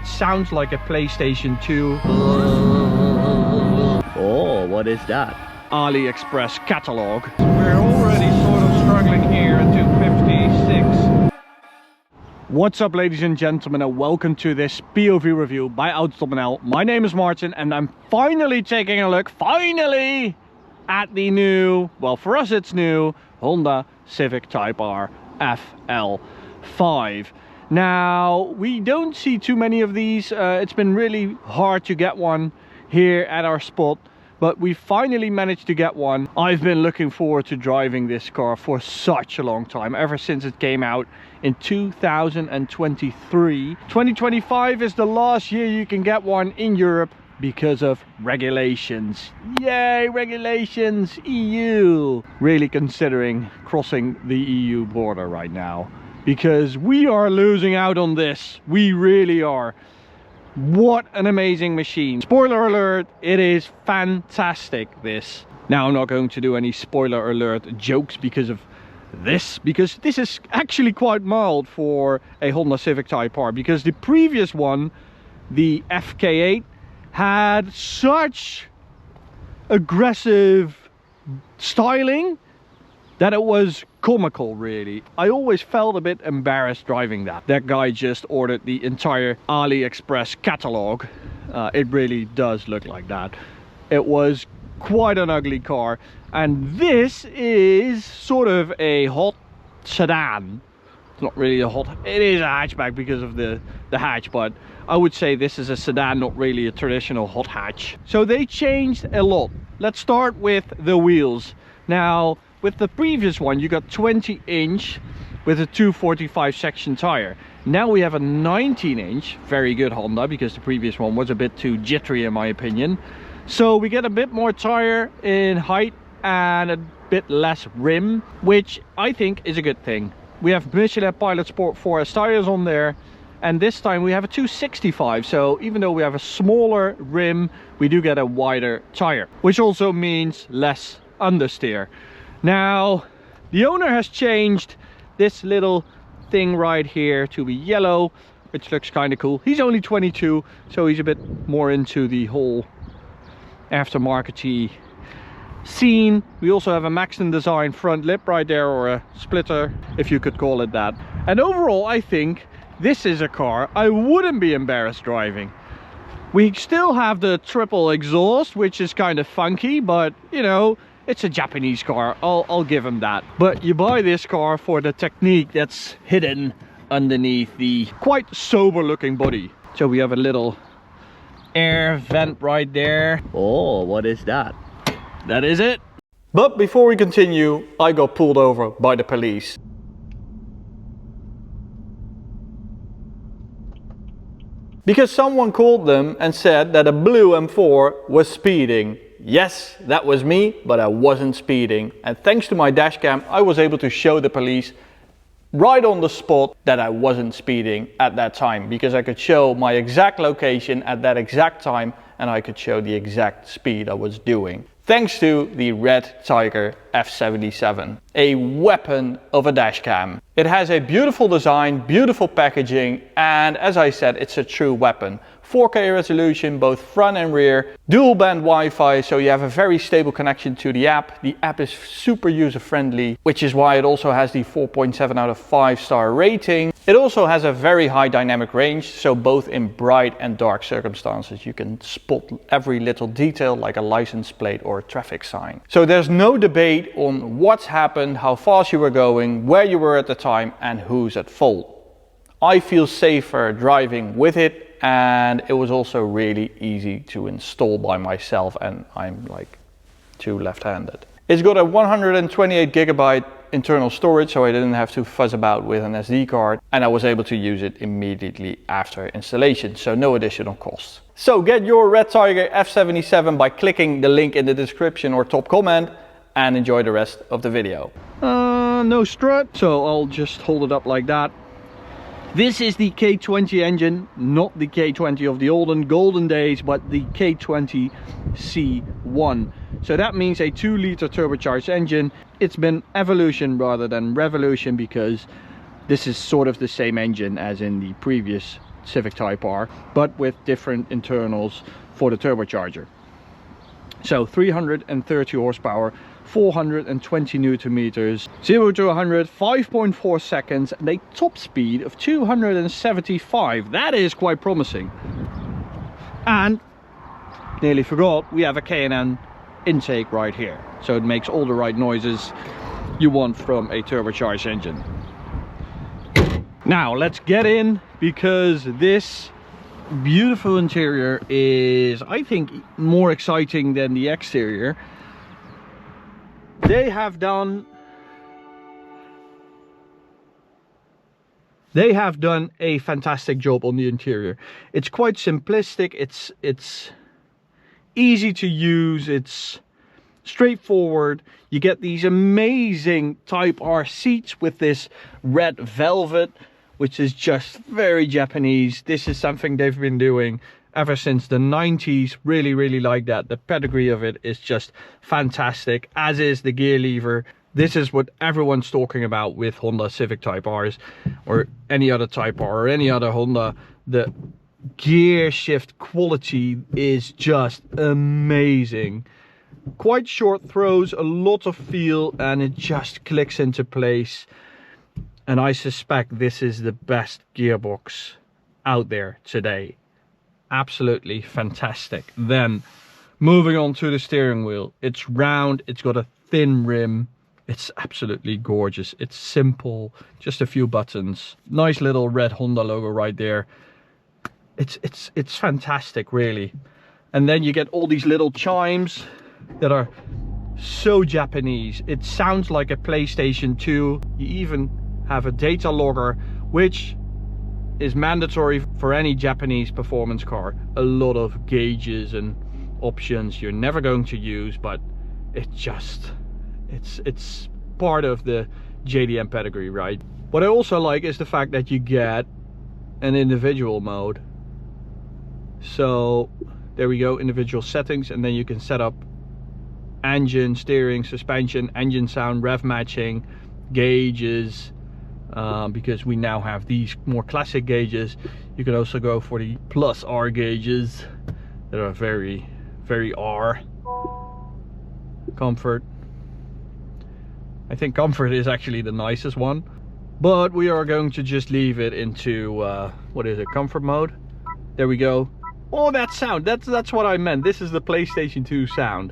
sounds like a PlayStation 2. Oh, what is that? AliExpress catalog. We're already sort of struggling here at 256. What's up, ladies and gentlemen, and welcome to this POV review by AUTOBAHN. My name is Martin, and I'm finally taking a look, at the new, well, for us it's new, Honda Civic Type R FL5. Now, we don't see too many of these. It's been really hard to get one here at our spot, but we finally managed to get one. I've been looking forward to driving this car for such a long time, ever since it came out in 2023. 2025 is the last year you can get one in Europe because of regulations. Yay, regulations, EU! Really considering crossing the EU border right now, because we are losing out on this. We really are. What an amazing machine. Spoiler alert, it is fantastic, this. Now, I'm not going to do any spoiler alert jokes because this is actually quite mild for a Honda Civic Type R, because the previous one, the FK8, had such aggressive styling that it was comical, really. I always felt a bit embarrassed driving that. That guy just ordered the entire AliExpress catalog. It really does look like that. It was quite an ugly car, and this is sort of a hot sedan. It's not really a hot, it is a hatchback because of the hatch, but I would say this is a sedan, not really a traditional hot hatch. So they changed a lot. Let's start with the wheels. Now, with the previous one, you got 20-inch with a 245 section tire. Now we have a 19-inch, very good Honda, because the previous one was a bit too jittery in my opinion. So we get a bit more tire in height and a bit less rim, which I think is a good thing. We have Michelin Pilot Sport 4S tires on there, and this time we have a 265. So even though we have a smaller rim, we do get a wider tire, which also means less understeer. Now, the owner has changed this little thing right here to be yellow, which looks kind of cool. He's only 22, so he's a bit more into the whole aftermarket-y scene. We also have a Maxton design front lip right there, or a splitter, if you could call it that. And overall, I think this is a car I wouldn't be embarrassed driving. We still have the triple exhaust, which is kind of funky, but you know, it's a Japanese car, I'll give him that. But you buy this car for the technique that's hidden underneath the quite sober looking body. So we have a little air vent right there. Oh, what is that? That is it. But before we continue, I got pulled over by the police. Because someone called them and said that a blue M4 was speeding. Yes, that was me, but I wasn't speeding. And thanks to my dash cam, I was able to show the police right on the spot that I wasn't speeding at that time, because I could show my exact location at that exact time, and I could show the exact speed I was doing. Thanks to the Redtiger F77, a weapon of a dash cam. It has a beautiful design, beautiful packaging, and as I said, it's a true weapon. 4K resolution, both front and rear, dual band Wi-Fi, so you have a very stable connection to the app. The app is super user friendly, which is why it also has the 4.7 out of 5 star rating. It also has a very high dynamic range, so both in bright and dark circumstances you can spot every little detail, like a license plate or a traffic sign. So there's no debate on what's happened, how fast you were going, where you were at the time, and who's at fault. I feel safer driving with it, and it was also really easy to install by myself, and I'm like too left-handed. It's got a 128 gigabyte internal storage, so I didn't have to fuzz about with an SD card, and I was able to use it immediately after installation, so no additional costs. So get your Redtiger F77 by clicking the link in the description or top comment, and enjoy the rest of the video. No strut, so I'll just hold it up like that. This is the K20 engine, not the K20 of the olden golden days, but the K20 C1. So that means a 2-liter turbocharged engine. It's been evolution rather than revolution, because this is sort of the same engine as in the previous Civic Type R, but with different internals for the turbocharger. So 330 horsepower, 420 newton meters, 0 to 100, 5.4 seconds, and a top speed of 275. That is quite promising. And nearly forgot, we have a K&N intake right here, so it makes all the right noises you want from a turbocharged engine. Now let's get in, because this beautiful interior is, I think, more exciting than the exterior. They have done a fantastic job on the interior. It's quite simplistic, it's easy to use, it's straightforward. You get these amazing Type R seats with this red velvet, which is just very Japanese. This is something they've been doing ever since the 90s. Really like that. The pedigree of it is just fantastic, as is the gear lever. This is what everyone's talking about with Honda Civic Type Rs, or any other Type R, or any other Honda. The gear shift quality is just amazing. Quite short throws, a lot of feel, and it just clicks into place. And I suspect this is the best gearbox out there today. Absolutely fantastic. Then moving on to the steering wheel. It's round, it's got a thin rim. It's absolutely gorgeous. It's simple, just a few buttons. Nice little red Honda logo right there. It's fantastic, really. And then you get all these little chimes that are so Japanese. It sounds like a PlayStation 2. You even have a data logger, which is mandatory for any Japanese performance car. A lot of gauges and options you're never going to use, but it's part of the JDM pedigree, right? What I also like is the fact that you get an individual mode. So there we go, individual settings, and then you can set up engine, steering, suspension, engine sound, rev matching, gauges, because we now have these more classic gauges. You can also go for the plus R gauges that are very R. Comfort. I think comfort is actually the nicest one, but we are going to just leave it into what is it, comfort mode. There we go. Oh, that sound, that's what I meant. This is the PlayStation 2 sound.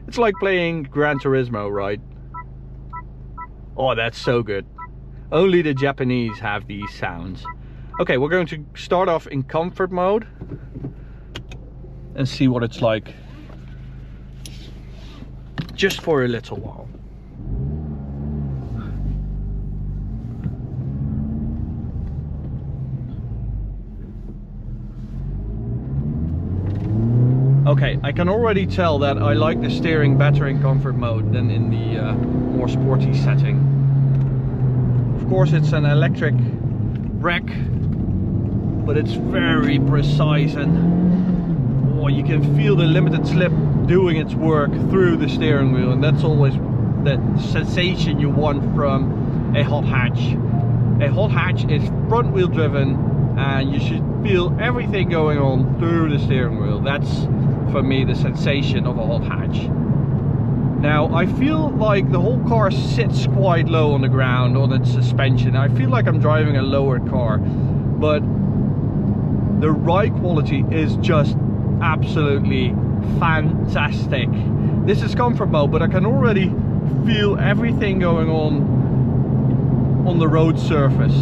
It's like playing Gran Turismo, right? Oh, that's so good. Only the Japanese have these sounds. Okay, we're going to start off in comfort mode and see what it's like just for a little while. Okay, I can already tell that I like the steering better in comfort mode than in the more sporty setting. Of course, it's an electric brake, but it's very precise, and oh, you can feel the limited slip doing its work through the steering wheel, and that's always the sensation you want from a hot hatch. A hot hatch is front wheel driven, and you should feel everything going on through the steering wheel. That's, for me, the sensation of a hot hatch. Now, I feel like the whole car sits quite low on the ground on its suspension. I feel like I'm driving a lowered car, but the ride quality is just absolutely fantastic. This is comfort mode, but I can already feel everything going on the road surface,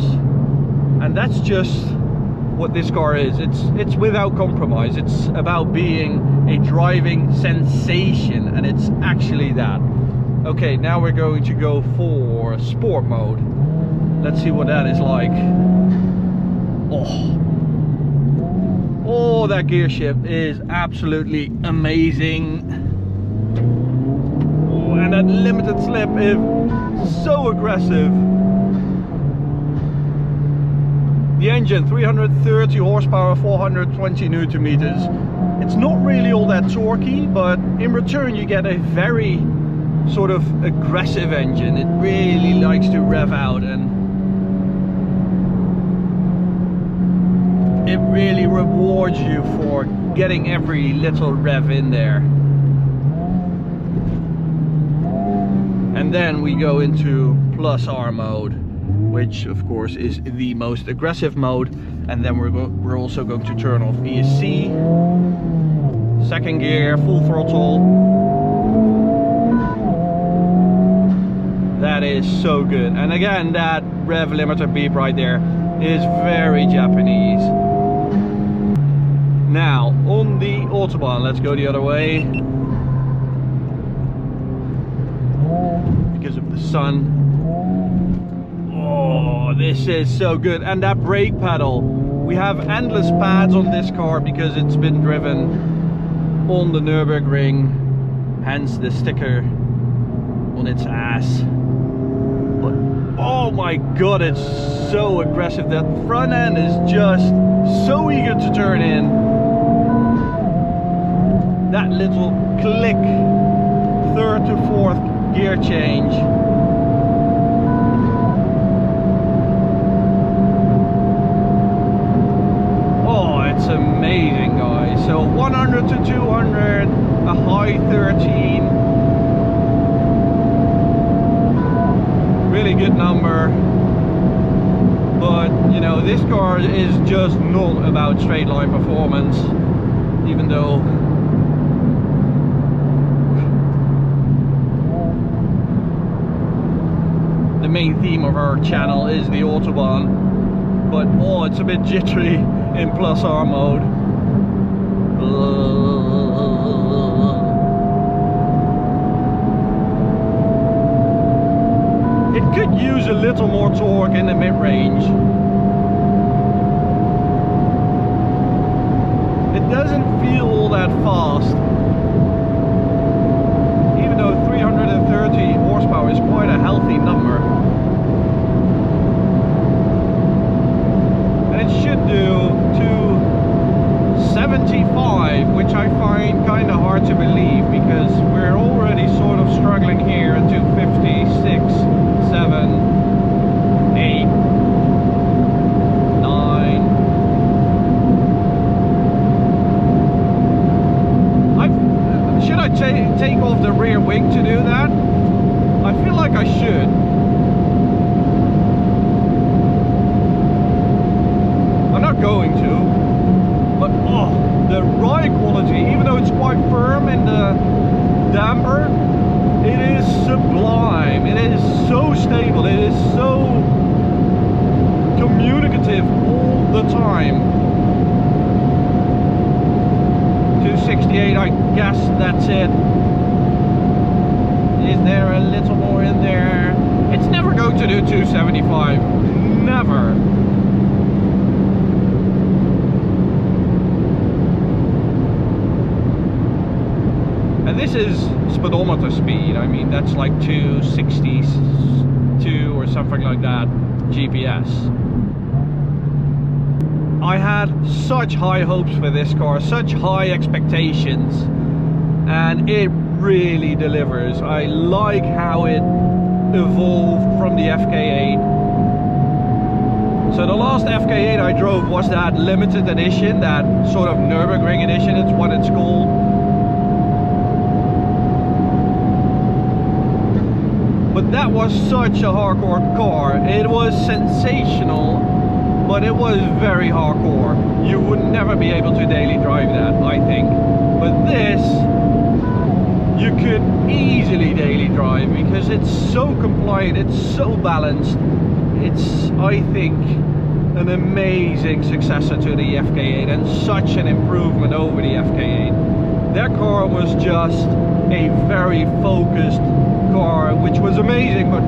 and that's just what this car is. It's without compromise. It's about being a driving sensation, and it's actually that. Okay, now we're going to go for sport mode. Let's see what that is like. Oh, that gear shift is absolutely amazing. Oh, and that limited slip is so aggressive. The engine, 330 horsepower, 420 newton meters. It's not really all that torquey, but in return you get a very sort of aggressive engine. It really likes to rev out, and it really rewards you for getting every little rev in there. And then we go into plus R mode, which of course is the most aggressive mode. And then we're also going to turn off ESC, second gear, full throttle. That is so good. And again, that rev limiter beep right there is very Japanese. Now on the Autobahn, let's go the other way because of the sun. Oh, this is so good. And that brake pedal, we have endless pads on this car because it's been driven on the Nürburgring, hence the sticker on its ass. But oh my god, it's so aggressive. That front end is just so eager to turn in. That little click, third to fourth gear change. Oh, it's amazing, guys. So 100 to 200, a high 13. Really good number. But, you know, this car is just not about straight line performance, even though the main theme of our channel is the Autobahn. But oh, it's a bit jittery in plus R mode. It could use a little more torque in the mid-range. It doesn't feel all that fast. Even though 330 horsepower is quite a healthy number. And it should do 275, which I find kind of hard to believe because we're already sort of struggling here at 256, 7, 8, 9. Should I take off the rear wing to do that? I feel like I should. I'm not going to, but oh, the ride quality, even though it's quite firm in the damper, it is sublime. It is so stable. It is so communicative all the time. 268, I guess that's it. Is there a little more in there? It's never going to do 275. Never. And this is speedometer speed. I mean, that's like 262 or something like that GPS. I had such high hopes for this car, such high expectations, and it really delivers. I like how it evolved from the FK8. So the last FK8 I drove was that limited edition, that sort of Nürburgring edition, it's what it's called. But that was such a hardcore car. It was sensational, but it was very hardcore. You would never be able to daily drive that, I think. But this, you could easily daily drive because it's so compliant, it's so balanced. It's, I think, an amazing successor to the FK8 and such an improvement over the FK8. That car was just a very focused car, which was amazing, but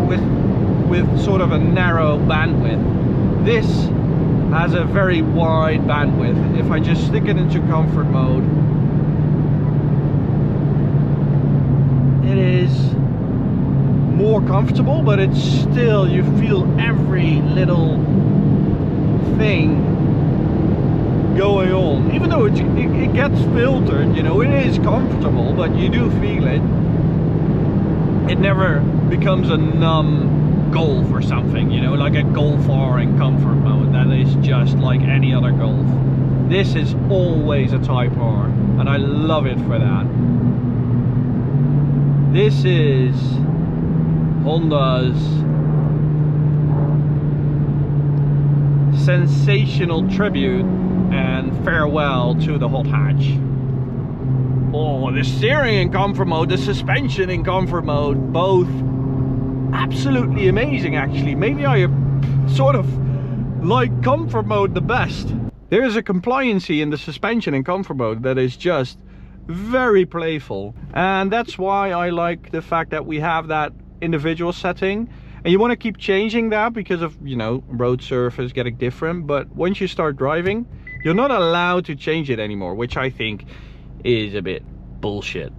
with sort of a narrow bandwidth. This has a very wide bandwidth. If I just stick it into comfort mode, it is more comfortable, but it's still, you feel every little thing going on. Even though it gets filtered, you know, it is comfortable, but you do feel it. It never becomes a numb Golf or something, you know, like a Golf R in comfort mode that is just like any other Golf. This is always a Type R, and I love it for that. This is Honda's sensational tribute and farewell to the hot hatch. Oh, the steering in comfort mode, the suspension in comfort mode, both absolutely amazing actually. Maybe I sort of like comfort mode the best. There is a compliancy in the suspension in comfort mode that is just very playful, and that's why I like the fact that we have that individual setting. And you want to keep changing that because of, you know, road surface getting different, but once you start driving, you're not allowed to change it anymore, which I think is a bit bullshit.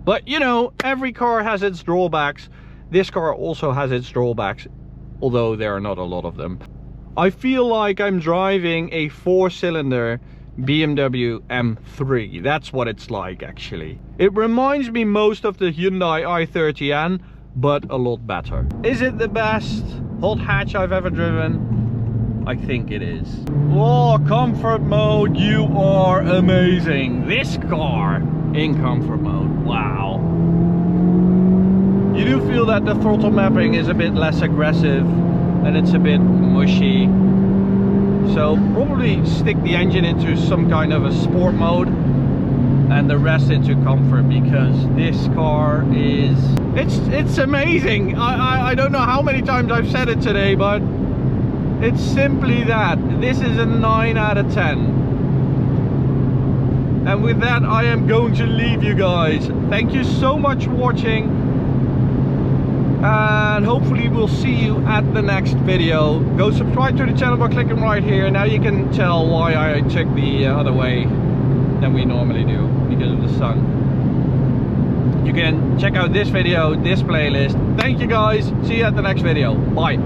But you know, every car has its drawbacks. This car also has its drawbacks, although there are not a lot of them. I feel like I'm driving a 4-cylinder BMW M3. That's what it's like actually. It reminds me most of the Hyundai i30N, but a lot better. Is it the best hot hatch I've ever driven? I think it is. Oh, comfort mode, you are amazing. This car in comfort mode, wow. You do feel that the throttle mapping is a bit less aggressive and it's a bit mushy. So probably stick the engine into some kind of a sport mode and the rest into comfort, because this car is, it's amazing. I don't know how many times I've said it today, but it's simply that. This is a 9 out of 10. And with that, I am going to leave you guys. Thank you so much for watching, and hopefully we'll see you at the next video. Go subscribe to the channel by clicking right here. Now you can tell why I took the other way than we normally do, because of the sun. You can check out this video, this playlist. Thank you guys, see you at the next video, bye.